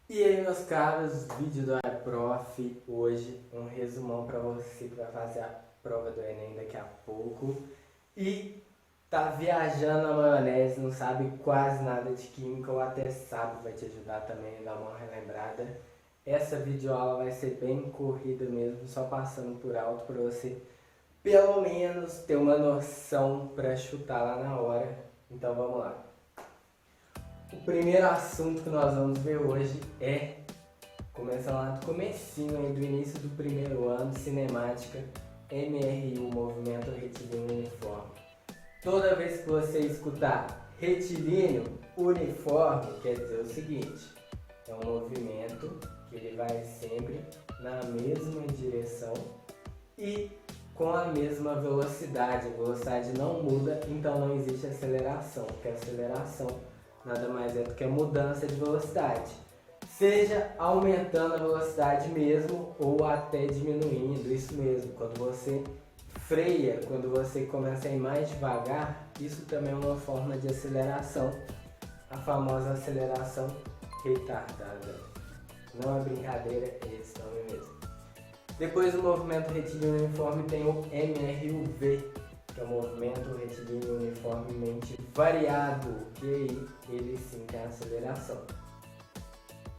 E aí, meus caros, vídeo do iProf, hoje um resumão para você que vai fazer a prova do Enem daqui a pouco e tá viajando na maionese, não sabe quase nada de química ou até sabe, vai te ajudar também a dar uma relembrada. Essa videoaula vai ser bem corrida mesmo, só passando por alto para você pelo menos ter uma noção para chutar lá na hora. Então vamos lá. O primeiro assunto que nós vamos ver hoje é, começando lá do comecinho, aí, do início do primeiro ano, cinemática, MRU, movimento retilíneo uniforme. Toda vez que você escutar retilíneo uniforme, quer dizer o seguinte, é um movimento que ele vai sempre na mesma direção e com a mesma velocidade. A velocidade não muda, então não existe aceleração, porque a aceleração nada mais é do que a mudança de velocidade. Seja aumentando a velocidade mesmo ou até diminuindo, isso mesmo. Quando você freia, quando você começa a ir mais devagar, isso também é uma forma de aceleração, a famosa aceleração retardada. Não é brincadeira, é esse nome mesmo. Depois do movimento retilíneo uniforme tem o MRUV, que é o movimento retilíneo uniformemente variado, que aí ele sim tem aceleração.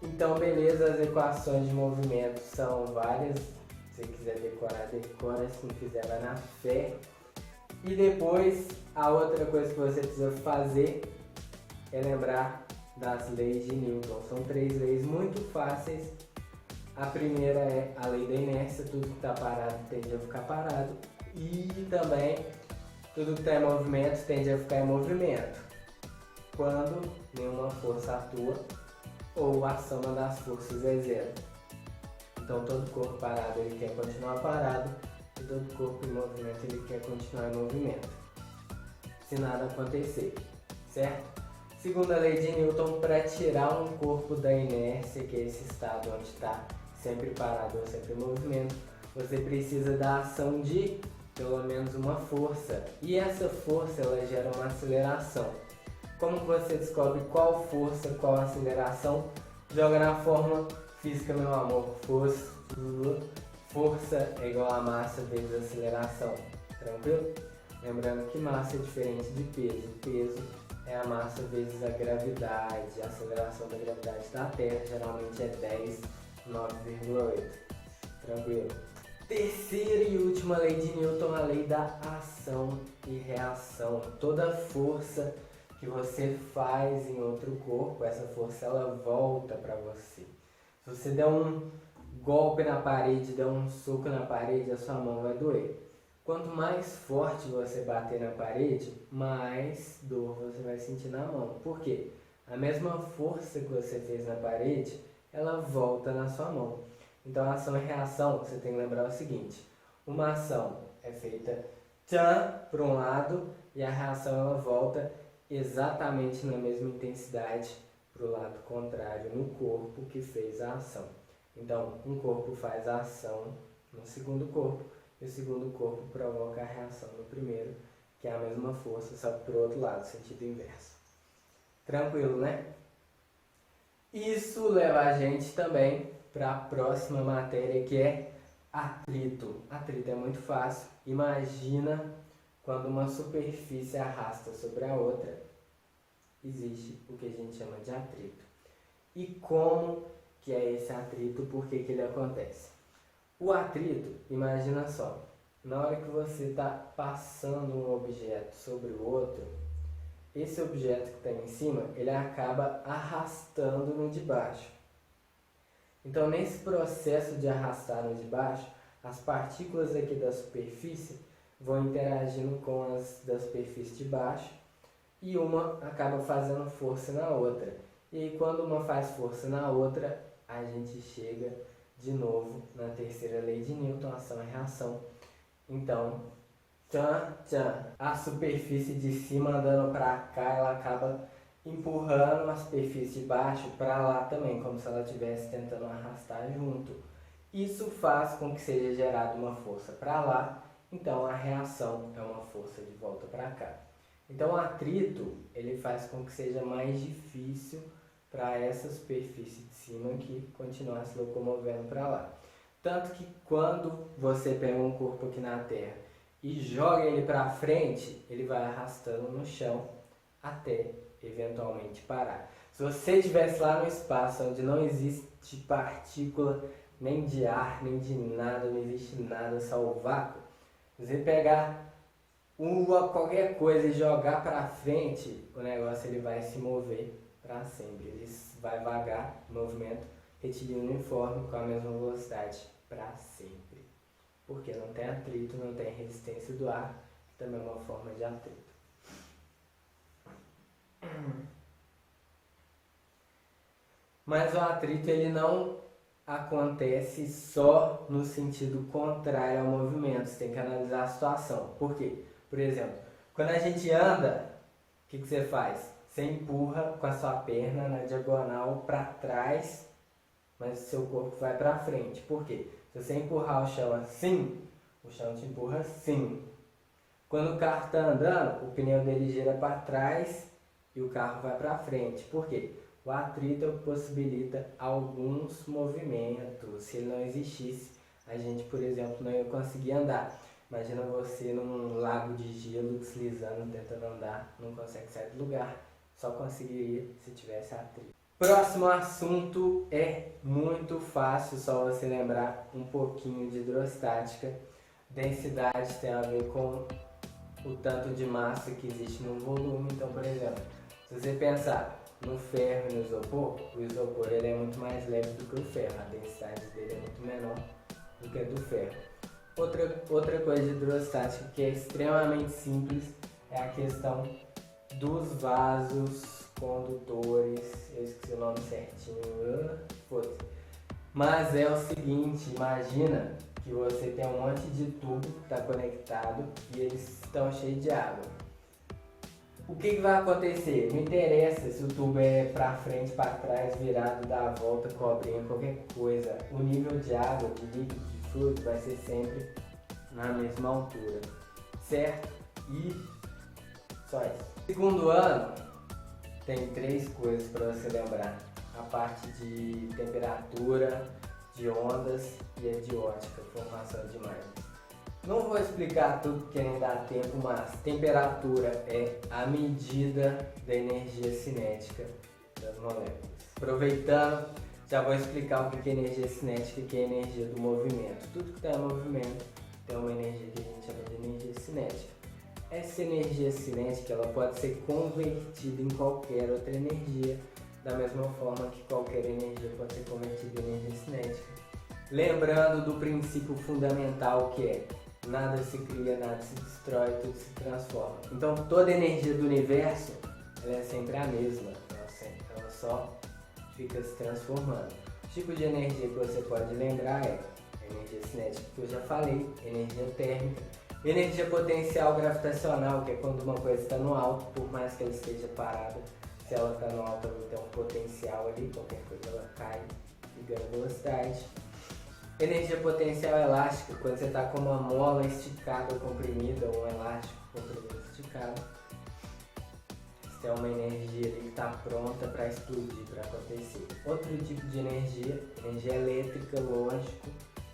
Então beleza, as equações de movimento são várias, se você quiser decorar, decora, se não quiser vai na fé. E depois a outra coisa que você precisa fazer é lembrar das leis de Newton. São 3 leis muito fáceis. A primeira é a lei da inércia, tudo que está parado tende a ficar parado. E também tudo que está em movimento tende a ficar em movimento quando nenhuma força atua ou a soma das forças é zero. Então todo corpo parado ele quer continuar parado e todo corpo em movimento ele quer continuar em movimento, se nada acontecer, certo? Segunda lei de Newton, para tirar um corpo da inércia, que é esse estado onde está sempre parado ou sempre em movimento, você precisa da ação de pelo menos uma força, e essa força ela gera uma aceleração. Como você descobre qual força, qual aceleração? Joga na fórmula física, meu amor. Força é igual a massa vezes aceleração, tranquilo? Lembrando que massa é diferente de peso. Peso é a massa vezes a gravidade. A aceleração da gravidade da Terra geralmente é 10, 9,8. Tranquilo? Terceira e última lei de Newton, a lei da ação e reação. Toda força que você faz em outro corpo, essa força ela volta para você. Se você der um golpe na parede, der um soco na parede, a sua mão vai doer. Quanto mais forte você bater na parede, mais dor você vai sentir na mão. Por quê? A mesma força que você fez na parede, ela volta na sua mão. Então a ação e reação, você tem que lembrar o seguinte, uma ação é feita para um lado e a reação ela volta exatamente na mesma intensidade para o lado contrário no corpo que fez a ação. Então um corpo faz a ação no segundo corpo e o segundo corpo provoca a reação no primeiro, que é a mesma força, só que para o outro lado, sentido inverso. Tranquilo, né? Isso leva a gente também para a próxima matéria, que é atrito. Atrito é muito fácil. Imagina quando uma superfície arrasta sobre a outra, existe o que a gente chama de atrito. E como que é esse atrito? Por que ele acontece? O atrito, imagina só, na hora que você está passando um objeto sobre o outro, esse objeto que está em cima, ele acaba arrastando no de baixo. Então, nesse processo de arrastar no de baixo, as partículas aqui da superfície vão interagindo com as da superfície de baixo e uma acaba fazendo força na outra. E aí, quando uma faz força na outra, a gente chega de novo na terceira lei de Newton, ação e reação. Então, a superfície de cima andando para cá, ela acaba empurrando a superfície de baixo para lá também, como se ela estivesse tentando arrastar junto. Isso faz com que seja gerada uma força para lá, então a reação é uma força de volta para cá. Então o atrito ele faz com que seja mais difícil para essa superfície de cima aqui continuar se locomovendo para lá. Tanto que quando você pega um corpo aqui na Terra e joga ele para frente, ele vai arrastando no chão até eventualmente parar. Se você estivesse lá no espaço onde não existe partícula nem de ar, nem de nada, não existe nada, só o vácuo, você pegar qualquer coisa e jogar para frente, o negócio ele vai se mover para sempre. Ele vai vagar, movimento retilíneo uniforme com a mesma velocidade para sempre. Porque não tem atrito, não tem resistência do ar, que também é uma forma de atrito. Mas o atrito ele não acontece só no sentido contrário ao movimento. Você tem que analisar a situação. Por quê? Por exemplo, quando a gente anda, o que você faz? Você empurra com a sua perna na diagonal para trás, mas o seu corpo vai para frente. Por quê? Se você empurrar o chão assim, o chão te empurra assim. Quando o carro está andando, o pneu dele gira para trás e o carro vai para frente. Por quê? O atrito possibilita alguns movimentos. Se ele não existisse, a gente, por exemplo, não ia conseguir andar. Imagina você num lago de gelo deslizando, tentando andar, não consegue sair do lugar. Só conseguiria se tivesse atrito. Próximo assunto é muito fácil, só você lembrar um pouquinho de hidrostática. Densidade tem a ver com o tanto de massa que existe no volume. Então, por exemplo, se você pensar no ferro e no isopor, o isopor ele é muito mais leve do que o ferro, a densidade dele é muito menor do que a do ferro. Outra coisa de hidrostática que é extremamente simples é a questão dos vasos condutores, eu esqueci o nome certinho, foda-se. Mas é o seguinte, imagina que você tem um monte de tubo que está conectado e eles estão cheios de água. O que vai acontecer? Não interessa se o tubo é para frente, para trás, virado, dá a volta, cobrinha, qualquer coisa. O nível de água, de líquido, de fluido vai ser sempre na mesma altura, certo? E só isso. Segundo ano, tem 3 coisas para você lembrar. A parte de temperatura, de ondas e a de ótica, formação de imagens. Não vou explicar tudo porque nem dá tempo, mas temperatura é a medida da energia cinética das moléculas. Aproveitando, já vou explicar o que é energia cinética e o que é energia do movimento. Tudo que está em movimento tem uma energia que a gente chama de energia cinética. Essa energia cinética ela pode ser convertida em qualquer outra energia, da mesma forma que qualquer energia pode ser convertida em energia cinética. Lembrando do princípio fundamental que é nada se cria, nada se destrói, tudo se transforma. Então toda energia do universo ela é sempre a mesma, ela só fica se transformando. O tipo de energia que você pode lembrar é energia cinética, que eu já falei, energia térmica, energia potencial gravitacional, que é quando uma coisa está no alto, por mais que ela esteja parada, se ela está no alto ela tem um potencial ali, qualquer coisa ela cai e ganha velocidade. Energia potencial elástica, quando você está com uma mola esticada ou comprimida, ou um elástico comprimido esticado. Isso é uma energia ali que está pronta para explodir, para acontecer. Outro tipo de energia, energia elétrica, lógico,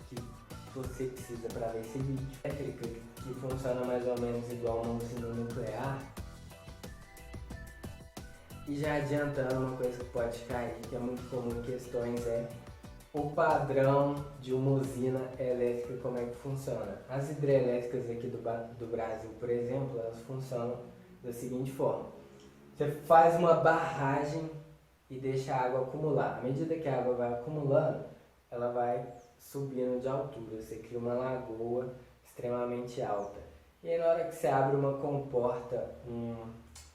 que você precisa para ver esse vídeo. Elétrica, que funciona mais ou menos igual uma usina nuclear. E já adiantando uma coisa que pode cair, que é muito comum em questões, é o padrão de uma usina elétrica, como é que funciona. As hidrelétricas aqui do Brasil, por exemplo, elas funcionam da seguinte forma. Você faz uma barragem e deixa a água acumular. À medida que a água vai acumulando, ela vai subindo de altura. Você cria uma lagoa extremamente alta. E aí na hora que você abre uma comporta,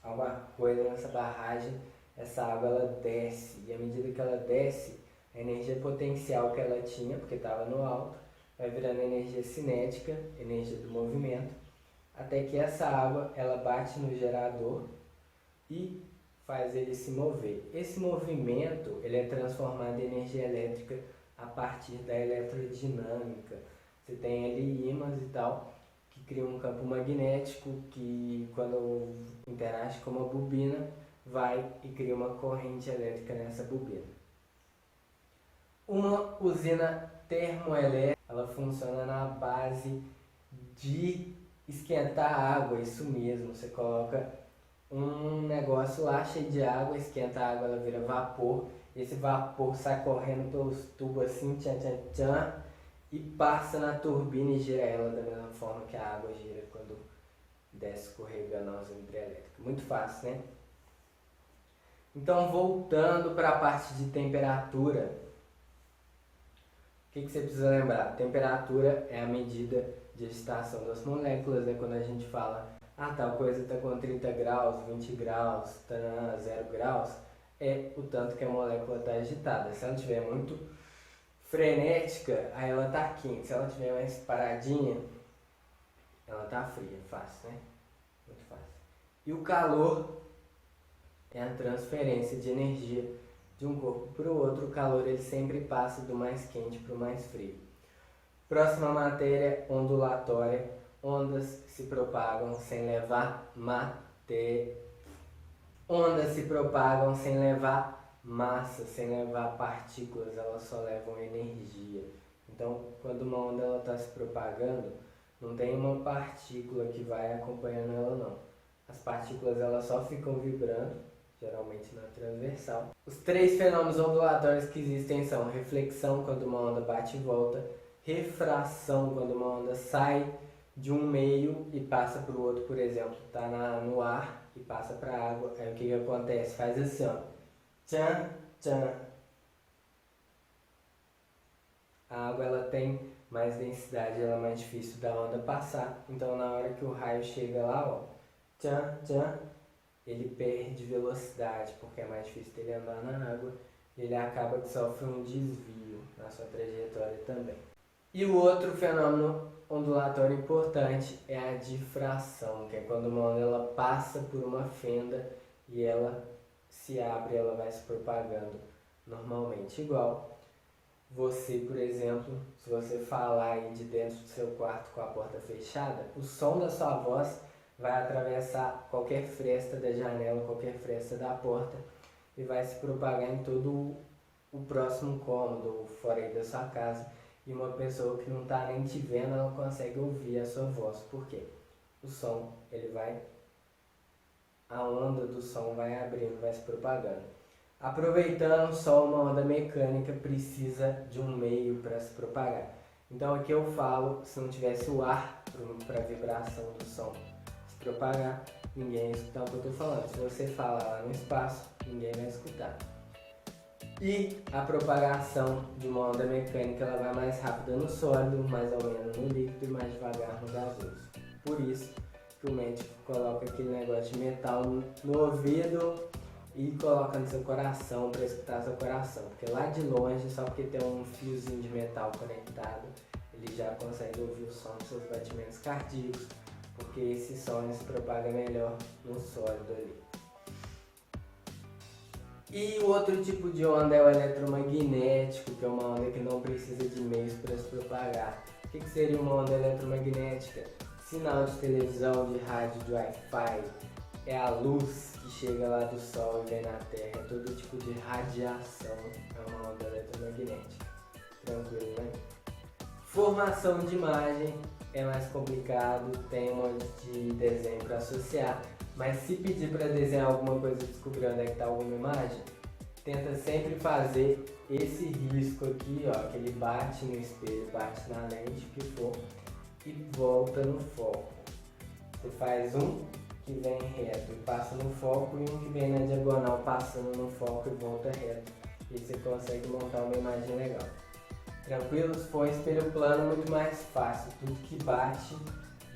alguma coisa nessa barragem, essa água ela desce. E à medida que ela desce, a energia potencial que ela tinha, porque estava no alto, vai virando energia cinética, energia do movimento, até que essa água ela bate no gerador e faz ele se mover. Esse movimento ele é transformado em energia elétrica a partir da eletrodinâmica. Você tem ali ímãs e tal, que criam um campo magnético que quando interage com uma bobina, vai e cria uma corrente elétrica nessa bobina. Uma usina termoelétrica, ela funciona na base de esquentar água, isso mesmo, você coloca um negócio lá cheio de água, esquenta a água, ela vira vapor, esse vapor sai correndo pelos tubos assim, tchan, tchan, tchan, e passa na turbina e gira ela da mesma forma que a água gira quando desce escorregando na usina hidrelétrica. Muito fácil, né? Então, voltando para a parte de temperatura, o que você precisa lembrar? Temperatura é a medida de agitação das moléculas, né? Quando a gente fala, tal coisa está com 30 graus, 20 graus, tá 0 graus, é o tanto que a molécula está agitada. Se ela estiver muito frenética, aí ela está quente. Se ela estiver mais paradinha, ela está fria. Fácil, né? Muito fácil. E o calor é a transferência de energia de um corpo para o outro. O calor ele sempre passa do mais quente para o mais frio. Próxima matéria, ondulatória. Ondas se propagam sem levar Ondas se propagam sem levar massa, sem levar partículas, elas só levam energia. Então, quando uma onda está se propagando, não tem uma partícula que vai acompanhando ela não. As partículas elas só ficam vibrando, geralmente na transversal. Os 3 fenômenos ondulatórios que existem são reflexão, quando uma onda bate e volta, refração, quando uma onda sai de um meio e passa para o outro, por exemplo, está no ar e passa para a água, aí o que acontece? Faz assim, ó, tchan, tchan. A água ela tem mais densidade, ela é mais difícil da onda passar, então na hora que o raio chega lá, ó, tchan, tchan, ele perde velocidade, porque é mais difícil dele andar na água, e ele acaba que sofre um desvio na sua trajetória também. E o outro fenômeno ondulatório importante é a difração, que é quando uma onda ela passa por uma fenda e ela se abre, ela vai se propagando normalmente. Igual você, por exemplo, se você falar aí de dentro do seu quarto com a porta fechada, o som da sua voz vai atravessar qualquer fresta da janela, qualquer fresta da porta e vai se propagar em todo o próximo cômodo, fora aí da sua casa. E uma pessoa que não está nem te vendo, ela consegue ouvir a sua voz. Por quê? O som, a onda do som vai abrindo, vai se propagando. Aproveitando só uma onda mecânica, precisa de um meio para se propagar. Então aqui eu falo, se não tivesse o ar para a vibração do som se propagar, ninguém ia escutar o que eu estou falando. Se você falar lá no espaço, ninguém vai escutar. E a propagação de uma onda mecânica ela vai mais rápida no sólido, mais ou menos no líquido e mais devagar no gasoso. Por isso que o médico coloca aquele negócio de metal no ouvido e coloca no seu coração para escutar seu coração. Porque lá de longe, só porque tem um fiozinho de metal conectado, ele já consegue ouvir o som dos seus batimentos cardíacos, porque esse som se propaga melhor no sólido ali. E o outro tipo de onda é o eletromagnético, que é uma onda que não precisa de meios para se propagar. O que seria uma onda eletromagnética? Sinal de televisão, de rádio, de Wi-Fi, é a luz que chega lá do Sol e vem na Terra, é todo tipo de radiação, é uma onda eletromagnética. Tranquilo, né? Formação de imagem é mais complicado, tem um monte de desenho para associar. Mas se pedir para desenhar alguma coisa e descobrir onde é que está alguma imagem, tenta sempre fazer esse risco aqui, ó, que ele bate no espelho, bate na lente, o que for, e volta no foco. Você faz um que vem reto e passa no foco e um que vem na diagonal passando no foco e volta reto. E você consegue montar uma imagem legal. Tranquilo? Se for um espelho plano, muito mais fácil. Tudo que bate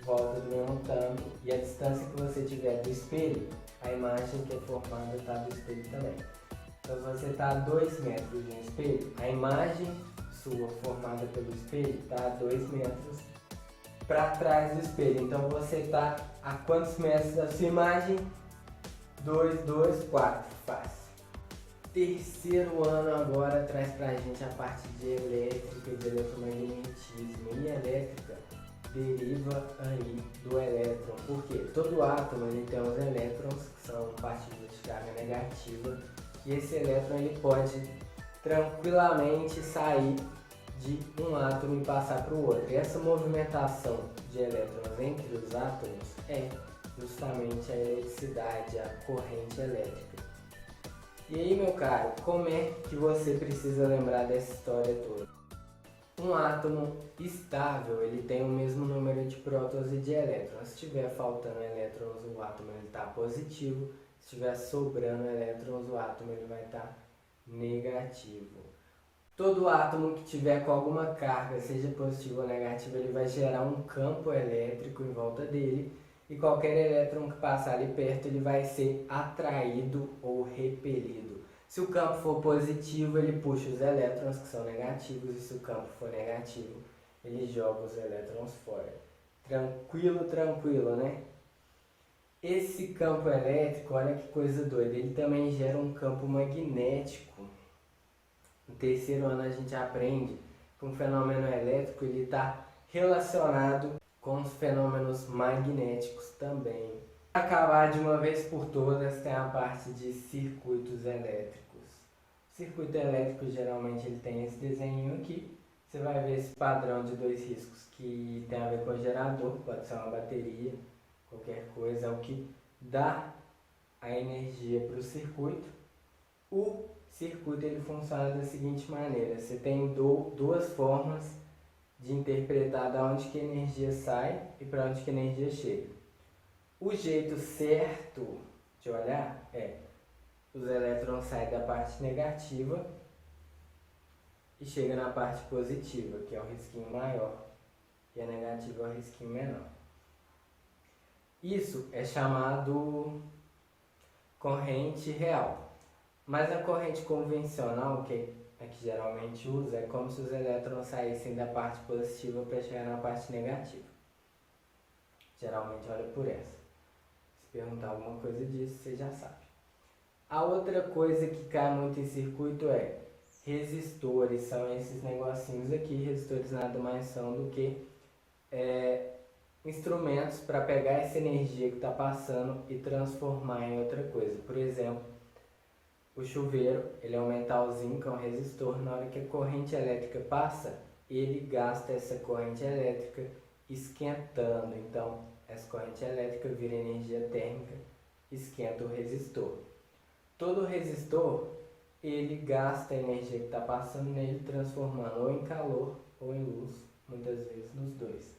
volta do mesmo tanto, e a distância que você tiver do espelho, a imagem que é formada está do espelho também. Então se você está a 2 metros de um espelho, a imagem sua formada pelo espelho está a 2 metros para trás do espelho. Então você está a quantos metros da sua imagem? 2, 2, 4, fácil. Terceiro ano agora traz pra gente a parte de elétrica, de eletromagnetismo. E elétrica deriva aí do elétron, porque todo átomo ele tem os elétrons, que são partículas de carga negativa, e esse elétron ele pode tranquilamente sair de um átomo e passar para o outro. E essa movimentação de elétrons entre os átomos é justamente a eletricidade, a corrente elétrica. E aí, meu caro, como é que você precisa lembrar dessa história toda? Um átomo estável, ele tem o mesmo número de prótons e de elétrons. Se estiver faltando elétrons, o átomo está positivo. Se estiver sobrando elétrons, o átomo ele vai estar negativo. Todo átomo que tiver com alguma carga, seja positiva ou negativa, ele vai gerar um campo elétrico em volta dele. E qualquer elétron que passar ali perto, ele vai ser atraído ou repelido. Se o campo for positivo, ele puxa os elétrons que são negativos, e se o campo for negativo, ele joga os elétrons fora. Tranquilo, tranquilo, né? Esse campo elétrico, olha que coisa doida, ele também gera um campo magnético. No terceiro ano a gente aprende que um fenômeno elétrico ele está relacionado com os fenômenos magnéticos também. Para acabar de uma vez por todas, tem a parte de circuitos elétricos. O circuito elétrico geralmente ele tem esse desenho aqui. Você vai ver esse padrão de dois riscos que tem a ver com o gerador, pode ser uma bateria, qualquer coisa, é o que dá a energia para o circuito. O circuito ele funciona da seguinte maneira: você tem duas formas de interpretar de onde que a energia sai e para onde que a energia chega. O jeito certo de olhar é: os elétrons saem da parte negativa e chegam na parte positiva, que é o risquinho maior, e a negativa é o risquinho menor. Isso é chamado corrente real. Mas a corrente convencional, que a que geralmente usa, é como se os elétrons saíssem da parte positiva para chegar na parte negativa. Geralmente olha por essa. Se perguntar alguma coisa disso, você já sabe. A outra coisa que cai muito em circuito é resistores. São esses negocinhos aqui. Resistores nada mais são do que instrumentos para pegar essa energia que está passando e transformar em outra coisa. Por exemplo, o chuveiro, ele é um metalzinho que é um resistor. Na hora que a corrente elétrica passa, ele gasta essa corrente elétrica esquentando. Então, essa corrente elétrica vira energia térmica, esquenta o resistor. Todo resistor, ele gasta a energia que está passando nele, transformando ou em calor ou em luz, muitas vezes nos dois.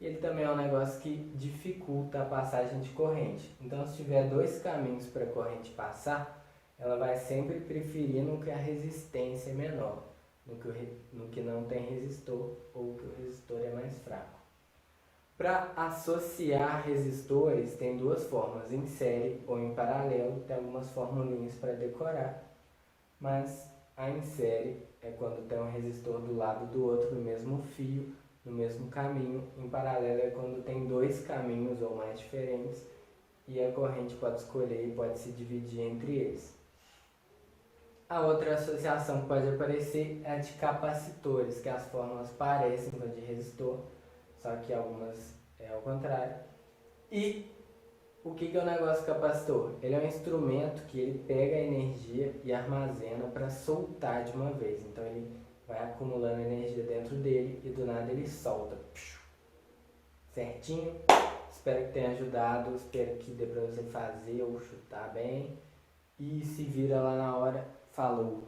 E ele também é um negócio que dificulta a passagem de corrente. Então, se tiver dois caminhos para a corrente passar, ela vai sempre preferir no que a resistência é menor, no que não tem resistor ou que o resistor é mais fraco. Para associar resistores, tem duas formas, em série ou em paralelo. Tem algumas formulinhas para decorar, mas a em série é quando tem um resistor do lado do outro, no mesmo fio, no mesmo caminho. Em paralelo é quando tem dois caminhos ou mais diferentes e a corrente pode escolher e pode se dividir entre eles. A outra associação que pode aparecer é a de capacitores, que as fórmulas parecem com a de resistor, só que algumas é ao contrário. E o que é o negócio capacitor? Ele é um instrumento que ele pega a energia e armazena para soltar de uma vez. Então ele vai acumulando energia dentro dele e do nada ele solta. Certinho? Espero que tenha ajudado, espero que dê para você fazer ou chutar bem. E se vira lá na hora. Falou!